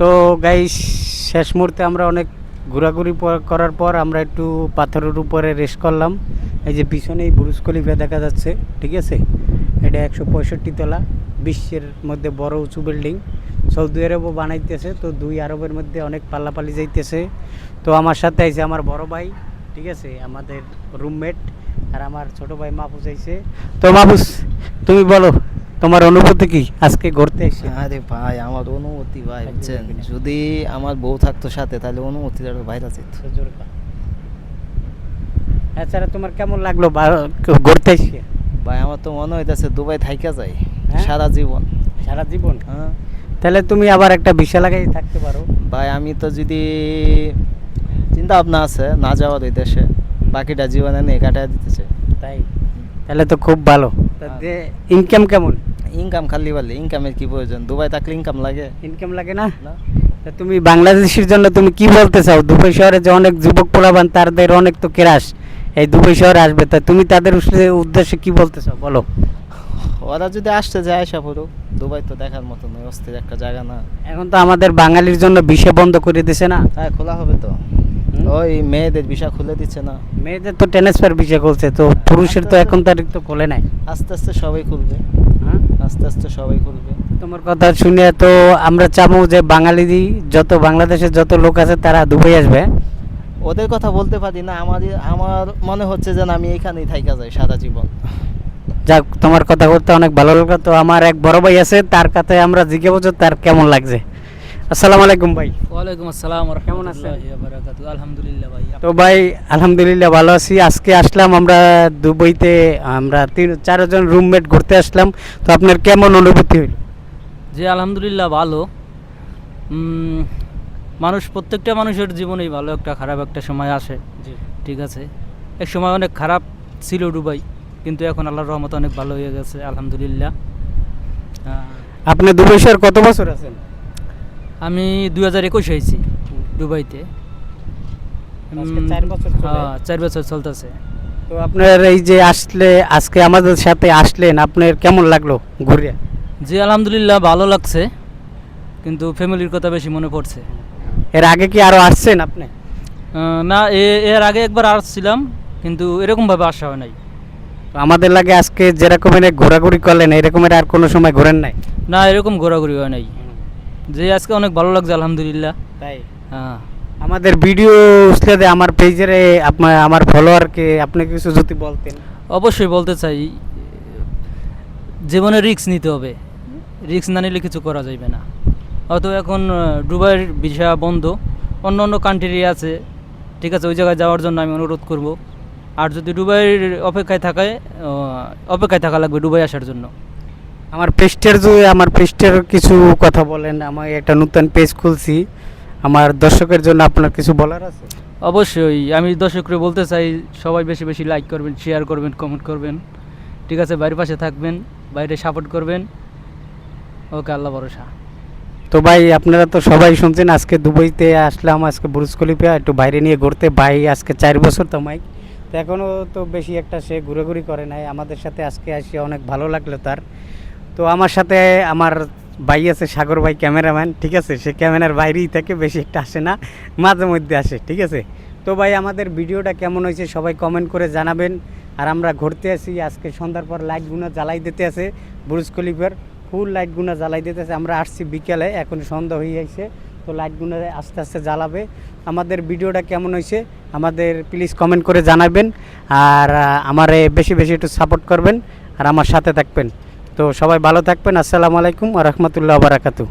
তো গাইস শেষ মুহূর্তে আমরা অনেক ঘোরাঘুরি করার পর আমরা একটু পাথরের উপরে রেস্ট করলাম। এই যে পিছনে এই বুরুজ খলিফা দেখা যাচ্ছে, ঠিক আছে। এটা 165 তলা, বিশ্বের মধ্যে বড় উঁচু বিল্ডিং। সৌদি আরবও বানাইতেছে, তো দুই আরবের মধ্যে অনেক পাল্লাপাল্লি যাইতেছে। তো আমার সাথে আইছে আমার বড় ভাই, ঠিক আছে, আমাদের রুমমেট, আর আমার ছোট ভাই মাহফুজ আইছে। তো মাহফুজ, তুমি বলো তোমার অনুভূতি কি আজকে ঘুরতে এসে? আরে ভাই, আমার অনুমতি ভাই বুঝছেন, যদি আমার বউ থাকতো সাথে তাহলে অনুমতিটা বাইরে যেত। এছাড়া তোমার কেমন লাগলো ঘুরতে এসে? ভাই আমার তো মনে হইতেছে দুবাই থাইকা যায় হ্যাঁ? সারা জীবন। সারা জীবন? হ্যাঁ তাহলে তুমি আবার একটা ভিসা লাগাই থাকতে পারো। ভাই, আমি তো যদি চিন্তা ভাবনা আছে না যাওয়ার ওই দেশে, বাকিটা জীবনে নিয়ে কাটায় দিতেছে। তাই? তাহলে তো খুব ভালো। ইনকাম কেমন? ইনকাম খালি বলে, ইনকামের কি প্রয়োজন? দুবাই থাকলে ইনকাম লাগে? ইনকাম লাগে না? না। তা তুমি বাংলাদেশের জন্য তুমি কি বলতে চাও? দুবাই শহরে যে অনেক যুবক পোলাবান, তাদের অনেক তো ক্রাশ এই দুবাই শহরে আসবে, তা তুমি তাদের উদ্দেশ্যে কি বলতে চাও বলো? ওরা যদি আসতে যায় আসা পড়ুক, দুবাই তো দেখার মতো নয়, অস্থির একটা জায়গা না। এখন তো আমাদের বাঙালির জন্য ভিসা বন্ধ করে দিছে না? হ্যাঁ, খোলা হবে তো। ওই মেয়েদের ভিসা খুলে দিচ্ছে না? মেয়েদের তো ট্রান্সফার ভিসা খুলছে, তো পুরুষের তো এখন তারিখ তো খোলে নাই। আস্তে আস্তে সবাই খুলবে। হ্যাঁ, আস্তে আস্তে সবাই খুলবে। তোমার কথা শুনে তো আমরা চাবো যে বাঙালি যত বাংলাদেশের যত লোক আছে তারা দুবাই আসবে। ওদের কথা বলতে পারি না, আমার মনে হচ্ছে যেন আমি এখানেই থাইকা যাই সারা জীবন। যাক, তোমার কথা বলতে অনেক ভালো লাগলো। তো আমার এক বড় ভাই আছে, তার কাছে আমরা জিজ্ঞাসা তার কেমন লাগছে। আসসালামু আলাইকুম ভাই। ওয়ালাইকুম আসসালাম ওয়া কেমন আছেন? রাহমাতুল্লাহি ওয়া বারাকাতুহু। আলহামদুলিল্লাহ ভাই। তো ভাই আলহামদুলিল্লাহ ভালো আছি। আজকে আসলাম আমরা দুবাইতে, আমরা 3-4 জন রুমমেট ঘুরতে আসলাম। তো আপনার কেমন অনুভূতি হইল? জি আলহামদুলিল্লাহ ভালো। প্রত্যেকটা মানুষের জীবনেই ভালো একটা খারাপ একটা সময় আসে। জি, ঠিক আছে, এক সময় অনেক খারাপ ছিল দুবাই, কিন্তু এখন আল্লাহর রহমতে অনেক ভালো হয়ে গেছে আলহামদুলিল্লাহ। আপনি দুবাই শহর কত বছর আছেন? আমি 2021 হয়েছি দুবাইতে। আজকে 4 বছর চলে। 4 বছর চলতেছে। তো আপনার এই যে আসলে আজকে আমাদের সাথে আসলেন, আপনার কেমন লাগলো ঘুরে? জি আলহামদুলিল্লাহ ভালো লাগছে, কিন্তু ফ্যামিলির কথা বেশি মনে পড়ছে। এর আগে কি আরো আসছেন আপনি? না, এর আগে একবার আসছিলাম, কিন্তু এরকমভাবে আসা হয় নাই। তো আমাদের লাগে আজকে যেরকম ঘোরাঘুরি করলেন, এরকমের আর কোনো সময় ঘোরেন নাই? না, এরকম ঘোরাঘুরি হয় নাই। যে আজকে অনেক ভালো লাগছে আলহামদুলিল্লাহ। তাই? হ্যাঁ, আমাদের ভিডিও উসলে আমার পেজের আমার ফলোয়ারকে আপনি কিছু যদি বলতেন। অবশ্যই বলতে চাই, জীবনে রিস্ক নিতে হবে, রিস্ক না নিলে কিছু করা যাবে না। হয়তো এখন দুবাইয়ের ভিসা বন্ধ, অন্য অন্য কান্ট্রি আছে, ঠিক আছে, ওই জায়গায় যাওয়ার জন্য আমি অনুরোধ করব। আর যদি দুবাইয়ের অপেক্ষায় থাকা লাগবে দুবাই আসার জন্য। আমার পেজটার কিছু কথা বলেন। আমি একটা নতুন পেজ খুলছি, আমার দর্শকের জন্য আপনার কিছু বলার আছে? অবশ্যই আমি দর্শকরে বলতে চাই, সবাই বেশি বেশি লাইক করবেন, শেয়ার করবেন, কমেন্ট করবেন, ঠিক আছে, বাইরের পাশে থাকবেন, বাইরে সাপোর্ট করবেন। ওকে, আল্লাহ ভরসা। তো ভাই আপনারা তো সবাই শুনছেন, আজকে দুবাইতে আসলাম, আজকে বুরুজ খলিফা একটু বাইরে নিয়ে ঘুরতে। ভাই আজকে 4 বছর তো মাইক, তো এখনও তো বেশি একটা সে ঘুরাঘুরি করে নাই। আমাদের সাথে আজকে আসে অনেক ভালো লাগলো তার। তো আমার সাথে আমার ভাই আছে সাগর ভাই, ক্যামেরাম্যান, ঠিক আছে, সে ক্যামেরার বাইরেই থাকে, বেশি একটা আসে না, মাঝে মধ্যে আসে, ঠিক আছে। তো ভাই আমাদের ভিডিওটা কেমন হয়েছে সবাই কমেন্ট করে জানাবেন। আর আমরা ঘুরতে আসি, আজকে সন্ধ্যার পর লাইটগুলো জ্বালাই দিতে আছে, বুরুজ খলিফার ফুল লাইটগুলো জ্বালাই দিতে আছে। আমরা আসছি বিকেলে, এখন সন্ধ্যা হয়ে যাচ্ছে, তো লাইটগুলো আস্তে আস্তে জ্বালাবে। আমাদের ভিডিওটা কেমন হয়েছে আমাদের প্লিজ কমেন্ট করে জানাবেন। আর আমারে বেশি বেশি একটু সাপোর্ট করবেন আর আমার সাথে থাকবেন। তো সবাই ভালো থাকবেন। আসসালামু আলাইকুম ওয়া রাহমাতুল্লাহি ওয়া বারাকাতুহু।